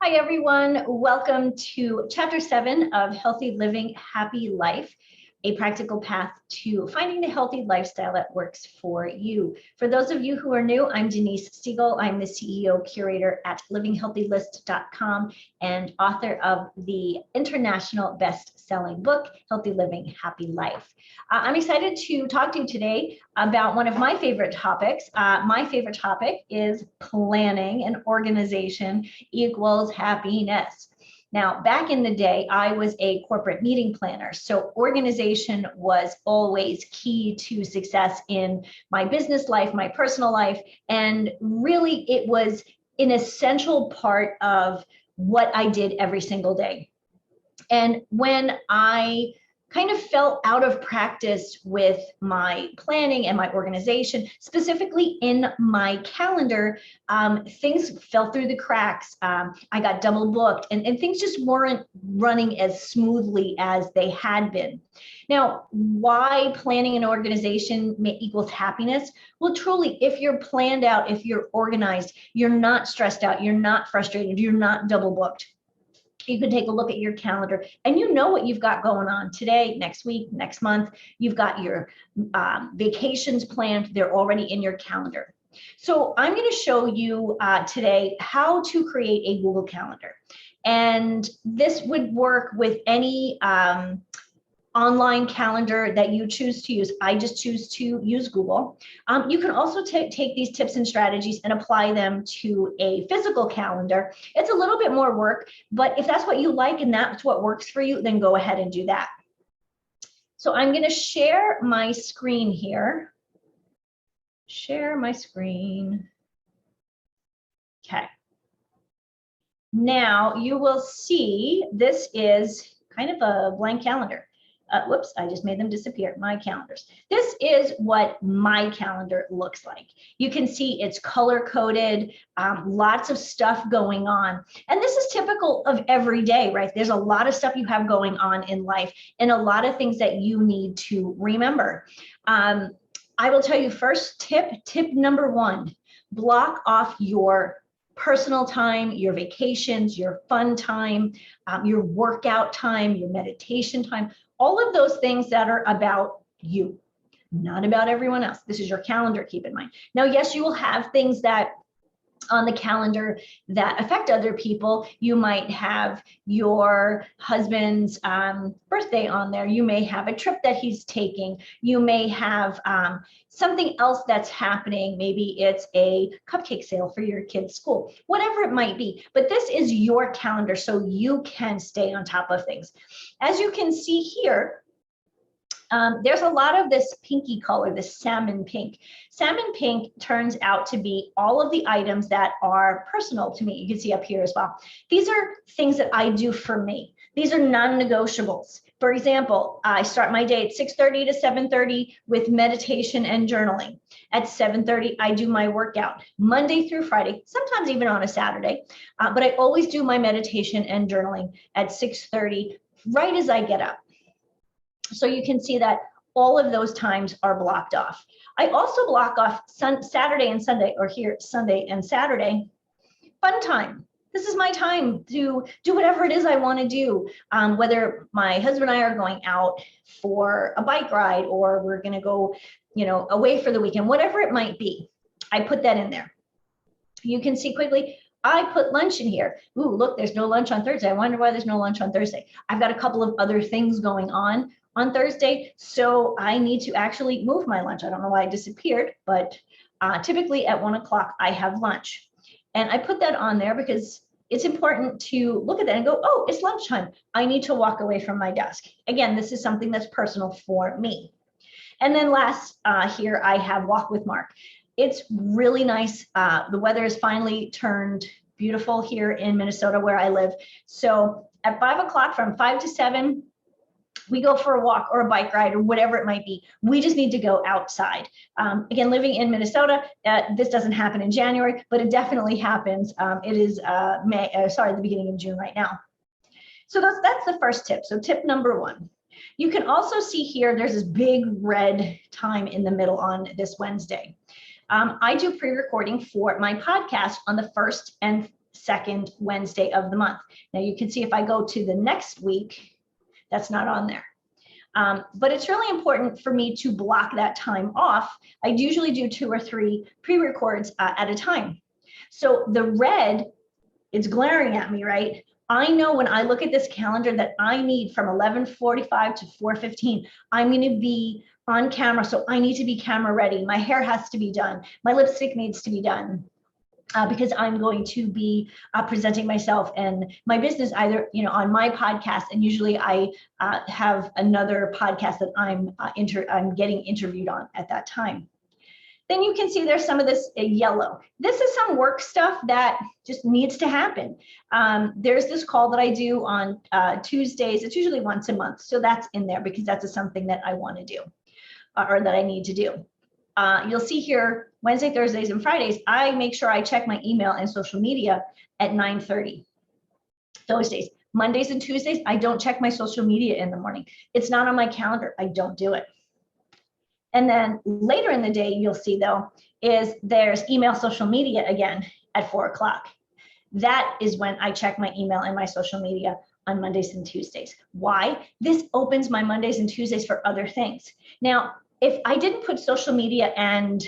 Hi, everyone. Welcome to Chapter 7 of Healthy Living, Happy Life, a practical path to finding the healthy lifestyle that works for you. For those of you who are new, I'm Denise Siegel. I'm the CEO curator at livinghealthylist.com and author of the international best-selling book, Healthy Living, Happy Life. I'm excited to talk to you today about one of my favorite topics. My favorite topic is planning and organization equals happiness. Now, back in the day, I was a corporate meeting planner. So organization was always key to success in my business life, my personal life. And really, it was an essential part of what I did every single day. And when I kind of fell out of practice with my planning and my organization, specifically in my calendar, things fell through the cracks. I got double booked and things just weren't running as smoothly as they had been. Now, why planning and organization equals happiness? Well, truly, if you're planned out, if you're organized, you're not stressed out, you're not frustrated, you're not double booked. You can take a look at your calendar and you know what you've got going on today, next week, next month. You've got your vacations planned. They're already in your calendar. So I'm going to show you today how to create a Google Calendar. And this would work with any online calendar that you choose to use. I just choose to use Google. You can also take these tips and strategies and apply them to a physical calendar. It's a little bit more work, but if that's what you like and that's what works for you, then go ahead and do that. So I'm going to share my screen here. Share my screen. Okay. Now you will see this is kind of a blank calendar. Whoops, I just made them disappear, my calendars. This is what my calendar looks like. You can see it's color-coded, lots of stuff going on. And this is typical of every day, right? There's a lot of stuff you have going on in life and a lot of things that you need to remember. I will tell you first tip number one, block off your personal time, your vacations, your fun time, your workout time, your meditation time, all of those things that are about you, not about everyone else. This is your calendar, keep in mind. Now, yes, you will have things that on the calendar that affect other people. You might have your husband's birthday on there. You may have a trip that he's taking. You may have something else that's happening. Maybe it's a cupcake sale for your kid's school, whatever it might be. But this is your calendar, so you can stay on top of things. As you can see here, there's a lot of this pinky color, this salmon pink. Salmon pink turns out to be all of the items that are personal to me. You can see up here as well. These are things that I do for me. These are non-negotiables. For example, I start my day at 6:30 to 7:30 with meditation and journaling. At 7:30, I do my workout Monday through Friday, sometimes even on a Saturday, but I always do my meditation and journaling at 6:30, right as I get up. So you can see that all of those times are blocked off. I also block off Saturday and Sunday, or here Sunday and Saturday, fun time. This is my time to do whatever it is I want to do, whether my husband and I are going out for a bike ride or we're going to go, away for the weekend, whatever it might be. I put that in there. You can see quickly, I put lunch in here. Ooh, look, there's no lunch on Thursday. I wonder why there's no lunch on Thursday. I've got a couple of other things going on Thursday, so I need to actually move my lunch. I don't know why it disappeared, but typically at 1 o'clock I have lunch. And I put that on there because it's important to look at that and go, oh, it's lunchtime. I need to walk away from my desk. Again, this is something that's personal for me. And then last here, I have Walk with Mark. It's really nice. The weather has finally turned beautiful here in Minnesota where I live. So at 5 o'clock, from 5 to 7, we go for a walk or a bike ride or whatever it might be. We just need to go outside. Again, living in Minnesota, this doesn't happen in January, but it definitely happens. It is the beginning of June right now. So that's the first tip. So tip number one. You can also see here, there's this big red time in the middle on this Wednesday. I do pre-recording for my podcast on the 1st and second Wednesday of the month. Now you can see if I go to the next week, that's not on there. But it's really important for me to block that time off. I usually do 2 or 3 pre-records at a time. So the red, it's glaring at me, right? I know when I look at this calendar that I need from 11:45 to 4:15, I'm going to be on camera. So I need to be camera ready. My hair has to be done. My lipstick needs to be done. Because I'm going to be presenting myself and my business either, on my podcast, and usually I have another podcast that I'm getting interviewed on at that time. Then you can see there's some of this yellow. This is some work stuff that just needs to happen. There's this call that I do on Tuesdays. It's usually once a month. So that's in there because that's something that I want to do or that I need to do. You'll see here, Wednesday, Thursdays, and Fridays, I make sure I check my email and social media at 9:30. Those days. Mondays and Tuesdays, I don't check my social media in the morning. It's not on my calendar. I don't do it. And then later in the day, you'll see though, is there's email, social media again at 4 o'clock. That is when I check my email and my social media on Mondays and Tuesdays. Why? This opens my Mondays and Tuesdays for other things. Now, if I didn't put social media and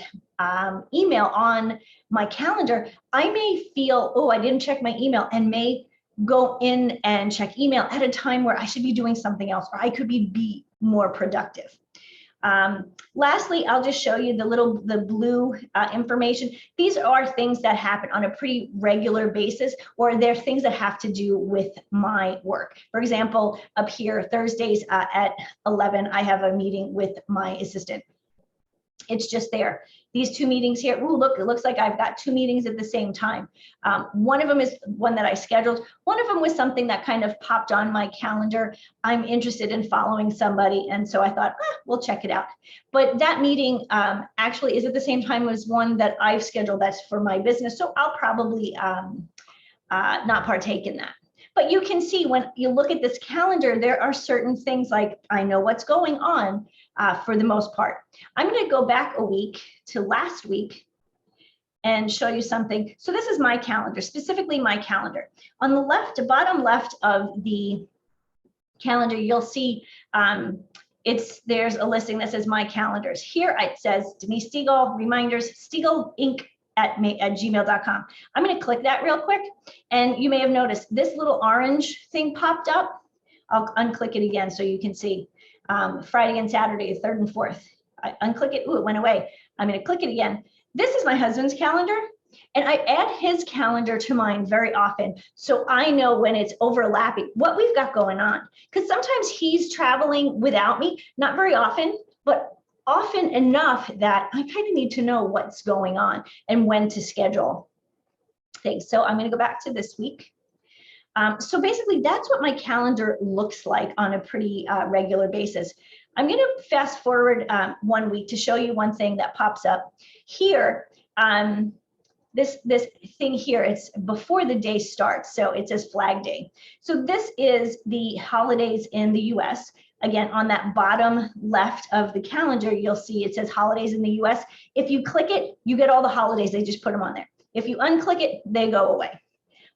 email on my calendar, I may feel, oh, I didn't check my email, and may go in and check email at a time where I should be doing something else, or I could be more productive. Lastly, I'll just show you the blue information. These are things that happen on a pretty regular basis, or they're things that have to do with my work. For example, up here, Thursdays at 11, I have a meeting with my assistant. It's just there. These 2 meetings here, ooh, look, it looks like I've got 2 meetings at the same time. One of them is one that I scheduled. One of them was something that kind of popped on my calendar. I'm interested in following somebody, and so I thought, we'll check it out. But that meeting actually is at the same time as one that I've scheduled that's for my business, so I'll probably not partake in that. But you can see when you look at this calendar, there are certain things like I know what's going on for the most part. I'm going to go back a week to last week and show you something. So this is my calendar, specifically my calendar. On the left, the bottom left of the calendar, you'll see there's a listing that says my calendars. Here it says Denise Stegall, reminders, Stegall Inc. at gmail.com. I'm going to click that real quick, and you may have noticed this little orange thing popped up. I'll unclick it again so you can see Friday and Saturday, 3rd and 4th. I unclick it. Ooh, it went away. I'm going to click it again. This is my husband's calendar, and I add his calendar to mine very often, so I know when it's overlapping what we've got going on. Because sometimes he's traveling without me, not very often, but often enough that I kind of need to know what's going on and when to schedule things. So I'm going to go back to this week. So basically, that's what my calendar looks like on a pretty regular basis. I'm going to fast forward 1 week to show you one thing that pops up here. This thing here, it's before the day starts, so it says Flag Day. So this is the holidays in the US. Again, on that bottom left of the calendar, you'll see it says holidays in the US. If you click it, you get all the holidays. They just put them on there. If you unclick it, they go away.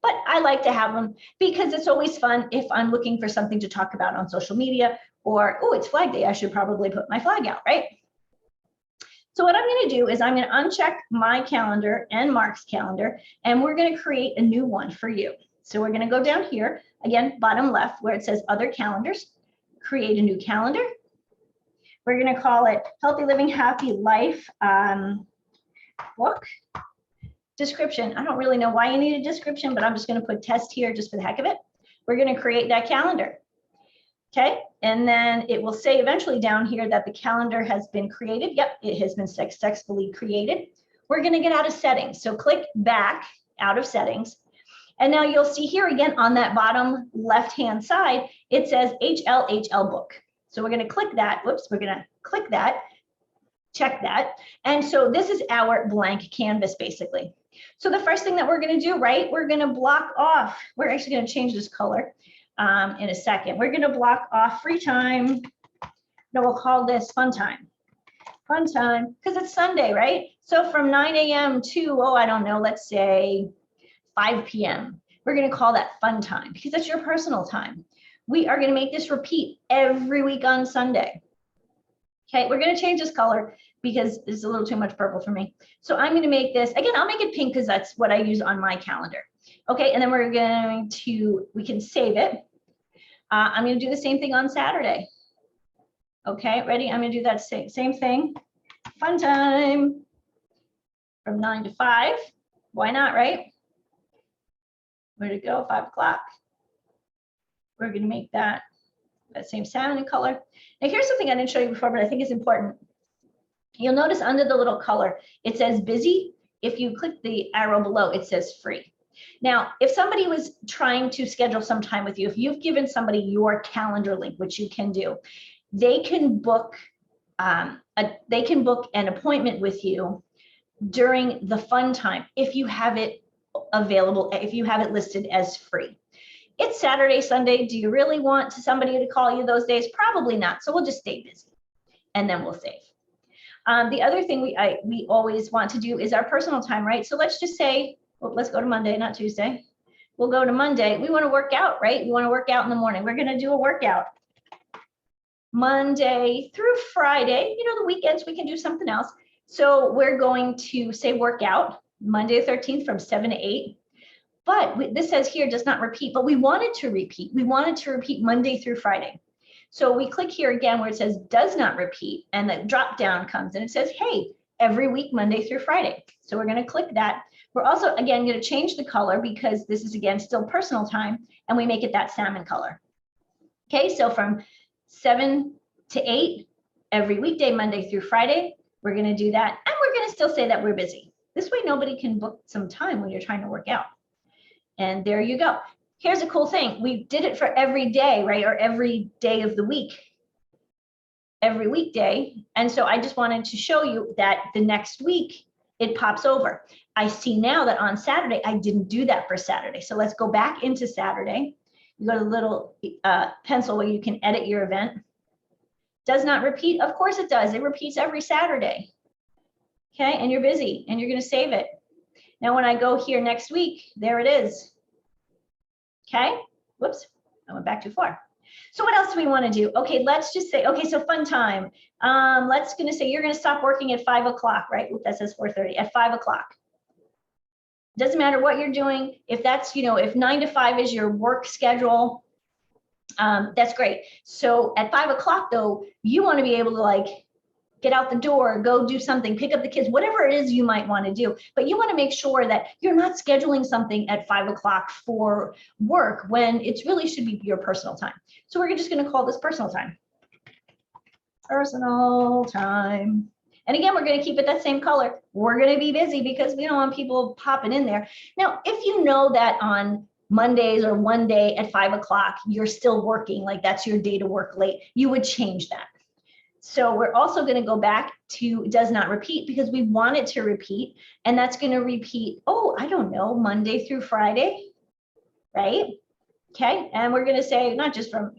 But I like to have them because it's always fun if I'm looking for something to talk about on social media, or, oh, it's Flag Day, I should probably put my flag out, right? So what I'm going to do is I'm going to uncheck my calendar and Mark's calendar, and we're going to create a new one for you. So we're going to go down here, again, bottom left, where it says Other Calendars, create a new calendar. We're going to call it Healthy Living, Happy Life book. Description, I don't really know why you need a description, but I'm just going to put test here just for the heck of it. We're going to create that calendar. Okay, and then it will say eventually down here that the calendar has been created. Yep, it has been successfully created. We're going to get out of settings. So click back out of settings. And now you'll see here again on that bottom left-hand side, it says HLHL book. So we're going to click that. Whoops, we're going to click that, check that. And so this is our blank canvas basically. So the first thing that we're going to do, right, we're going to block off. We're actually going to change this color in a second. We're going to block off free time. No, we'll call this fun time. Fun time, because it's Sunday, right? So from 9 a.m. to, oh, I don't know, let's say 5 p.m. We're going to call that fun time because that's your personal time. We are going to make this repeat every week on Sunday. Okay, we're going to change this color because it's a little too much purple for me. So I'm going to make this, again, I'll make it pink because that's what I use on my calendar. Okay, and then we're going to, we can save it. I'm going to do the same thing on Saturday. Okay, ready? I'm going to do that same thing. Fun time from 9 to 5. Why not, right? Where'd it go? 5 o'clock. We're going to make that same salmon color. Now here's something I didn't show you before, but I think is important. You'll notice under the little color, it says busy. If you click the arrow below, it says free. Now, if somebody was trying to schedule some time with you, if you've given somebody your calendar link, which you can do, they can book an appointment with you during the fun time if you have it available, if you have it listed as free. It's Saturday, Sunday. Do you really want somebody to call you those days? Probably not. So we'll just stay busy and then we'll save. The other thing we always want to do is our personal time, right? So let's just say, well, let's go to Monday, not Tuesday. We'll go to Monday. We want to work out, right? We want to work out in the morning. We're going to do a workout Monday through Friday. You know, the weekends we can do something else. So we're going to say workout Monday the 13th from 7 to 8. But this says here does not repeat, but we wanted to repeat. We wanted to repeat Monday through Friday. So we click here again where it says does not repeat, and the drop down comes and it says, hey, every week, Monday through Friday. So we're going to click that. We're also, again, going to change the color because this is, again, still personal time, and we make it that salmon color. Okay, so from 7 to 8, every weekday, Monday through Friday, we're going to do that. And we're going to still say that we're busy. This way, nobody can book some time when you're trying to work out. And there you go. Here's a cool thing. We did it for every day, right? Or every day of the week, every weekday. And so I just wanted to show you that the next week it pops over. I see now that on Saturday, I didn't do that for Saturday. So let's go back into Saturday. You go to the little pencil where you can edit your event. Does not repeat. Of course it does. It repeats every Saturday. Okay, and you're busy and you're going to save it. Now, when I go here next week, there it is. Okay, whoops, I went back too far. So what else do we want to do? Okay, let's just say, okay, so fun time. Let's gonna say you're gonna stop working at 5 o'clock, right? Oop, that says 4:30, at 5 o'clock. Doesn't matter what you're doing. If that's, you know, if 9 to 5 is your work schedule, that's great. So at 5 o'clock though, you want to be able to like get out the door, go do something, pick up the kids, whatever it is you might want to do. But you want to make sure that you're not scheduling something at 5 o'clock for work when it really should be your personal time. So we're just going to call this personal time. Personal time. And again, we're going to keep it that same color. We're going to be busy because we don't want people popping in there. Now, if you know that on Mondays or one day at 5 o'clock, you're still working, like that's your day to work late, you would change that. So we're also going to go back to does not repeat because we want it to repeat. And that's going to repeat, oh, I don't know, Monday through Friday, right? Okay. And we're going to say not just from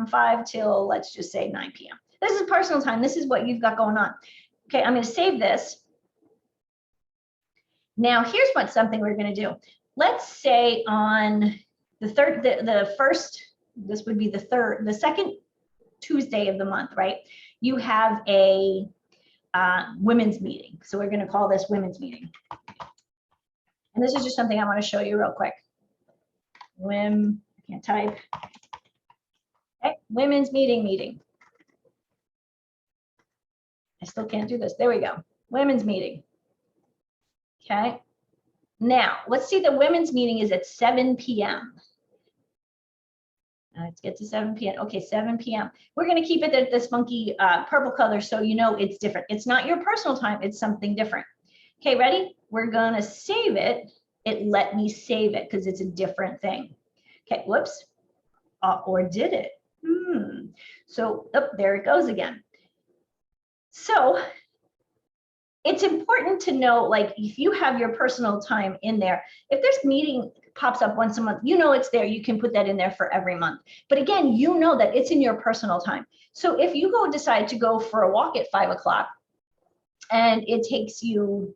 5 till, let's just say 9 p.m. This is personal time. This is what you've got going on. Okay. I'm going to save this. Now, here's what's something we're going to do. Let's say on the first, this would be the second Tuesday of the month, right? You have a women's meeting. So we're going to call this women's meeting. And this is just something I want to show you real quick. I can't type. Okay, women's meeting. I still can't do this. There we go. Women's meeting. Okay. Now, let's see, the women's meeting is at 7 p.m. Let's get to 7 p.m. Okay, 7 p.m. We're going to keep it at this funky purple color so you know it's different. It's not your personal time. It's something different. Okay, ready? We're going to save it. It let me save it because it's a different thing. Okay, whoops. Or did it? So, there it goes again. So, it's important to know, like, if you have your personal time in there, if this meeting pops up once a month, you know it's there. You can put that in there for every month. But again, you know that it's in your personal time. So if you decide to go for a walk at 5 o'clock and it takes you,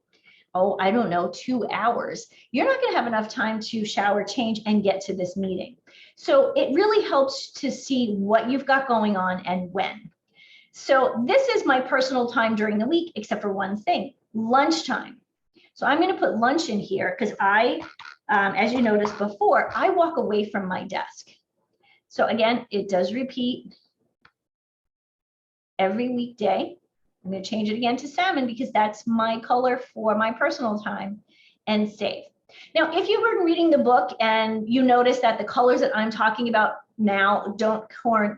oh, I don't know, 2 hours, you're not going to have enough time to shower, change, and get to this meeting. So it really helps to see what you've got going on and when. So this is my personal time during the week, except for one thing, lunchtime. So I'm going to put lunch in here because as you noticed before, I walk away from my desk. So again, it does repeat every weekday. I'm going to change it again to salmon because that's my color for my personal time, and save. Now, if you were reading the book and you notice that the colors that I'm talking about now don't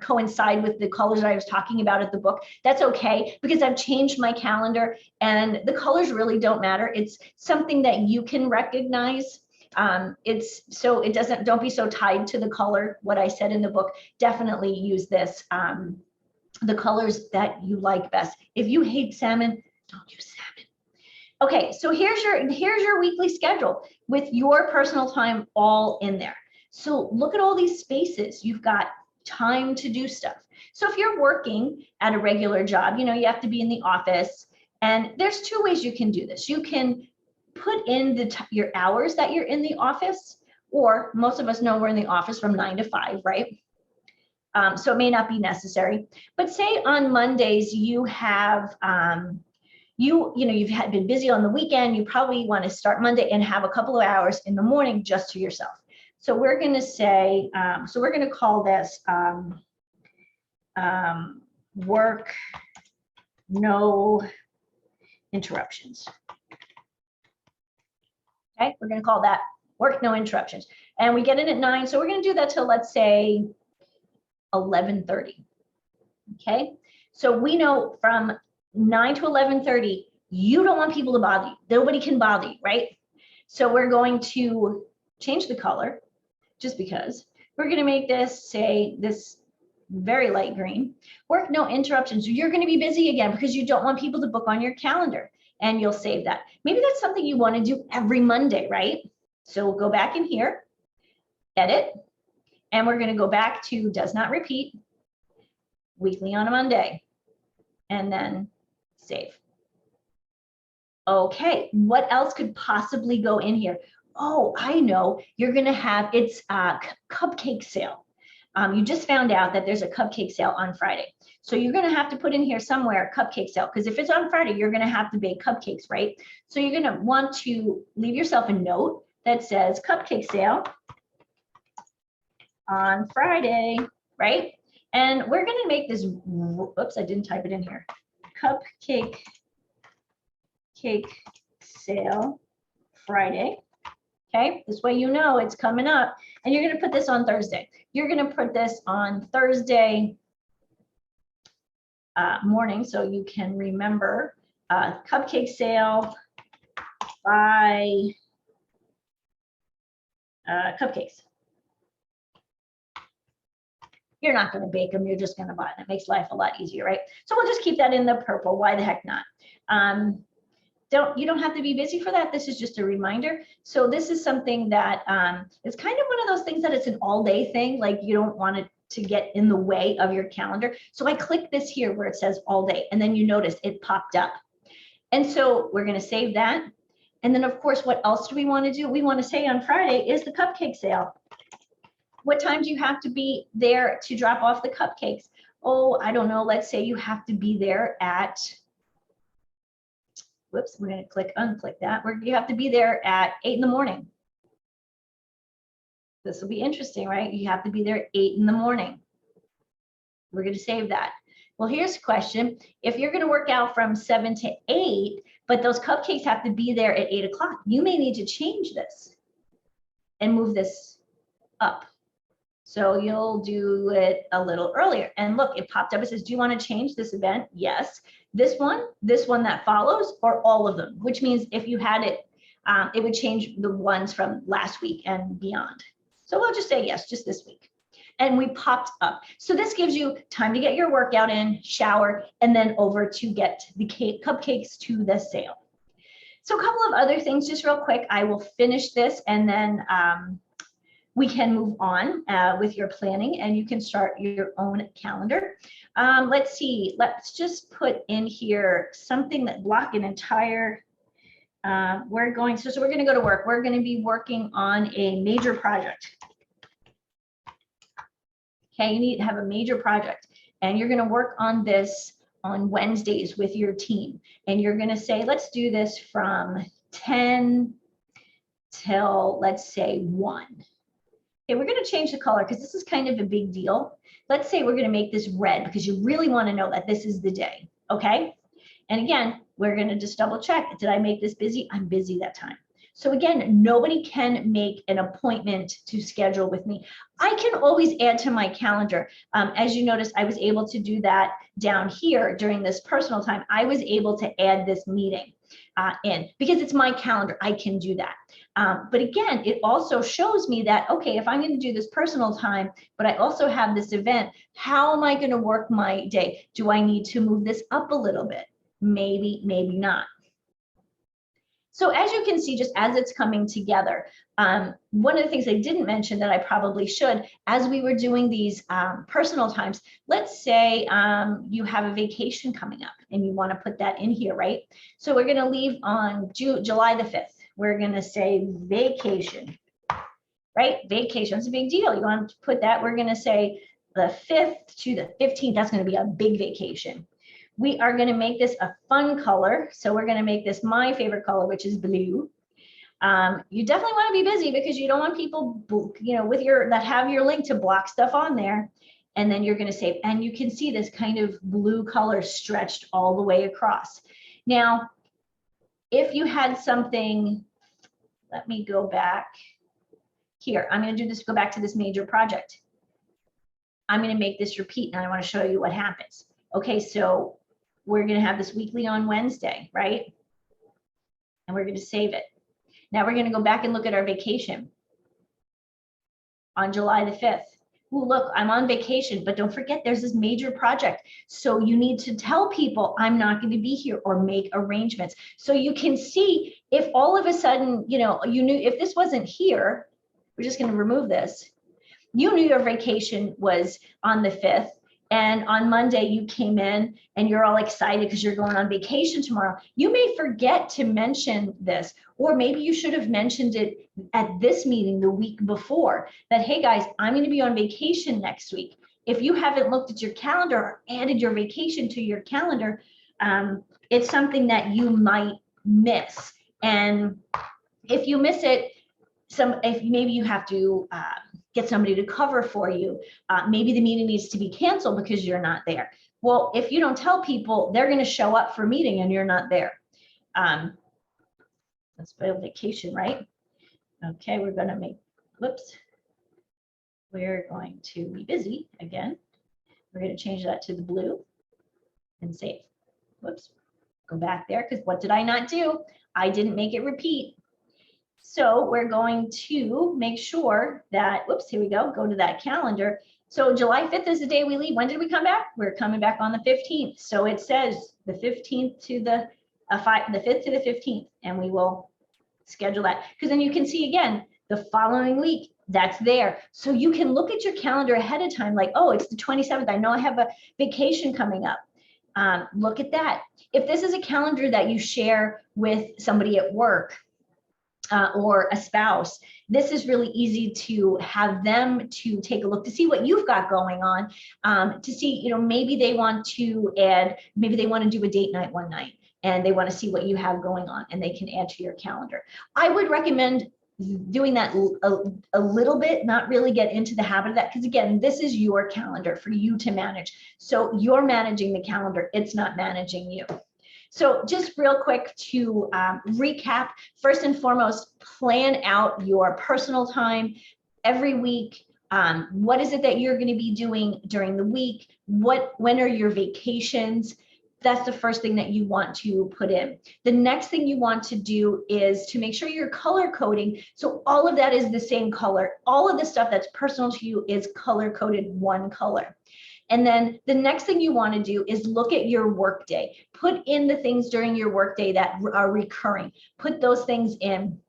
coincide with the colors that I was talking about at the book, that's okay, because I've changed my calendar and the colors really don't matter. It's something that you can recognize. Don't be so tied to the color, what I said in the book. Definitely use this, the colors that you like best. If you hate salmon, don't use salmon. Okay, so here's your weekly schedule with your personal time all in there. So look at all these spaces. You've got time to do stuff. So if you're working at a regular job, you have to be in the office, and there's 2 ways you can do this. You can put in your hours that you're in the office, or most of us know we're in the office from 9 to 5, right? So it may not be necessary. But say on Mondays you have you've been busy on the weekend, you probably want to start Monday and have a couple of hours in the morning just to yourself. So we're going to say, so we're going to call this work no interruptions. Okay, we're going to call that work no interruptions. And we get in at 9, so we're going to do that till, let's say, 11:30. Okay, so we know from 9 to 11:30, you don't want people to bother you. Nobody can bother you, right? So we're going to change the color just because. We're going to make this, say, this very light green. Work no interruptions. You're going to be busy again because you don't want people to book on your calendar, and you'll save that. Maybe that's something you want to do every Monday, right? So we'll go back in here, edit, and we're going to go back to does not repeat, weekly on a Monday, and then save. Okay, what else could possibly go in here? Oh, I know, you're gonna have, it's a cupcake sale. You just found out that there's a cupcake sale on Friday. So you're gonna have to put in here somewhere cupcake sale, because if it's on Friday, you're gonna have to bake cupcakes, right? So you're gonna want to leave yourself a note that says cupcake sale on Friday, right? And we're gonna make this, oops, I didn't type it in here. Cupcake sale Friday. Okay, this way you know it's coming up, and you're going to put this on Thursday. You're going to put this on Thursday morning, so you can remember cupcake sale by cupcakes. You're not going to bake them, you're just going to buy them. It makes life a lot easier, right? So we'll just keep that in the purple. Why the heck not? You don't have to be busy for that. This is just a reminder. So this is something that it's kind of one of those things that it's an all-day thing, like you don't want it to get in the way of your calendar. So I click this here where it says all day, and then you notice it popped up. And so we're going to save that. And then of course, what else do we want to do? We want to say on Friday is the cupcake sale. What time do you have to be there to drop off the cupcakes? Oh, I don't know. Let's say you have to be there at, whoops, we're going to unclick that. You have to be there at 8 in the morning. This will be interesting, right? You have to be there at 8 in the morning. We're going to save that. Well, here's a question. If you're going to work out from 7 to 8, but those cupcakes have to be there at 8 o'clock, you may need to change this and move this up. So you'll do it a little earlier. And look, it popped up. It says, do you want to change this event? Yes. This one that follows, or all of them, which means if you had it, it would change the ones from last week and beyond. So we'll just say yes, just this week. And we popped up. So this gives you time to get your workout in, shower, and then over to get the cupcakes to the sale. So a couple of other things, just real quick. I will finish this, and then we can move on with your planning, and you can start your own calendar. Let's see, let's just put in here something that block an entire we're going to go to work. We're going to be working on a major project. Okay, you need to have a major project, and you're going to work on this on Wednesdays with your team. And you're going to say, let's do this from 10 till, let's say, 1. Okay, we're going to change the color because this is kind of a big deal. Let's say we're going to make this red because you really want to know that this is the day. Okay. And again, we're going to just double check. Did I make this busy? I'm busy that time. So again, nobody can make an appointment to schedule with me. I can always add to my calendar. As you notice, I was able to do that down here during this personal time. I was able to add this meeting in because it's my calendar. I can do that. But again, it also shows me that, okay, if I'm going to do this personal time, but I also have this event, how am I going to work my day? Do I need to move this up a little bit? Maybe, maybe not. So as you can see, just as it's coming together, one of the things I didn't mention that I probably should, as we were doing these personal times, let's say you have a vacation coming up and you want to put that in here, right? So we're going to leave on July the 5th. We're going to say vacation, right? Vacation, it's a big deal. You want to put that, we're going to say the 5th to the 15th. That's going to be a big vacation. We are going to make this a fun color. So we're going to make this my favorite color, which is blue. You definitely want to be busy because you don't want people, with that have your link to block stuff on there. And then you're going to save, and you can see this kind of blue color stretched all the way across. Now, if you had something, let me go back here. I'm going to do this, go back to this major project. I'm going to make this repeat, and I want to show you what happens. Okay, so we're going to have this weekly on Wednesday, right? And we're going to save it. Now we're going to go back and look at our vacation on July the 5th. Ooh, look, I'm on vacation, but don't forget there's this major project. So you need to tell people I'm not going to be here or make arrangements. So you can see if all of a sudden, you knew if this wasn't here, we're just going to remove this. You knew your vacation was on the 5th. And on Monday, you came in and you're all excited because you're going on vacation tomorrow. You may forget to mention this, or maybe you should have mentioned it at this meeting the week before that, hey guys, I'm going to be on vacation next week. If you haven't looked at your calendar or added your vacation to your calendar, it's something that you might miss. And if you miss it, if maybe you have to get somebody to cover for you. Maybe the meeting needs to be canceled because you're not there. Well, if you don't tell people, they're going to show up for a meeting and you're not there. Let's put a vacation, right? Okay, we're going to make, whoops. We're going to be busy again. We're going to change that to the blue and save. Whoops, go back there because what did I not do? I didn't make it repeat. So we're going to make sure that, whoops, here we go to that calendar. So July 5th is the day we leave. When did we come back? We're coming back on the 15th. So it says the 15th to the 5th to the 15th, and we will schedule that. Because then you can see again, the following week, that's there. So you can look at your calendar ahead of time, like, oh, it's the 27th. I know I have a vacation coming up. Look at that. If this is a calendar that you share with somebody at work, or a spouse, this is really easy to have them to take a look to see what you've got going on, to see, maybe they want to add, maybe they want to do a date night one night and they want to see what you have going on and they can add to your calendar. I would recommend doing that a little bit, not really get into the habit of that, because again, this is your calendar for you to manage. So you're managing the calendar, it's not managing you. So just real quick to recap, first and foremost, plan out your personal time every week. What is it that you're going to be doing during the week? When are your vacations? That's the first thing that you want to put in. The next thing you want to do is to make sure you're color coding. So all of that is the same color. All of the stuff that's personal to you is color coded one color. And then the next thing you want to do is look at your workday. Put in the things during your workday that are recurring. Put those things in,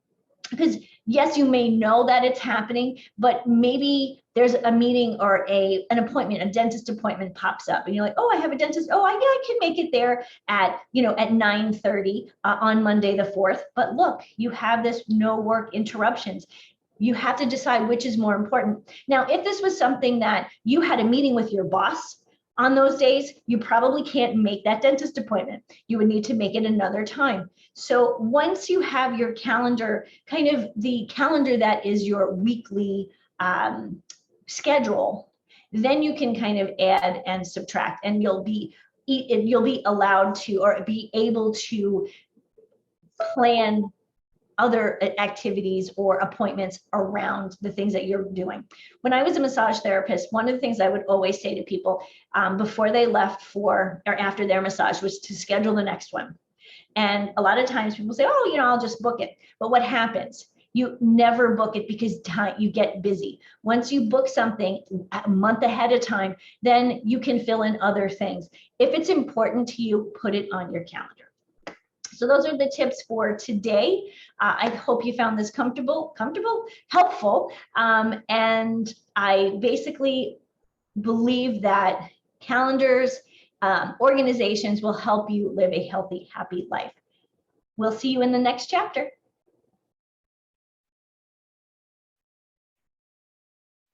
because yes, you may know that it's happening, but maybe there's a meeting or an appointment, a dentist appointment pops up and you're like, oh, I have a dentist. Oh, yeah, I can make it there at 9:30 on Monday the 4th. But look, you have this no work interruptions. You have to decide which is more important. Now, if this was something that you had a meeting with your boss on those days, you probably can't make that dentist appointment. You would need to make it another time. So once you have your calendar, kind of the calendar that is your weekly schedule, then you can kind of add and subtract, and you'll be allowed to, or be able to plan other activities or appointments around the things that you're doing. When I was a massage therapist, one of the things I would always say to people before they left for or after their massage was to schedule the next one. And a lot of times people say, oh, I'll just book it. But what happens? You never book it because you get busy. Once you book something a month ahead of time, then you can fill in other things. If it's important to you, put it on your calendar. So those are the tips for today. I hope you found this helpful. And I basically believe that calendars, organizations will help you live a healthy, happy life. We'll see you in the next chapter.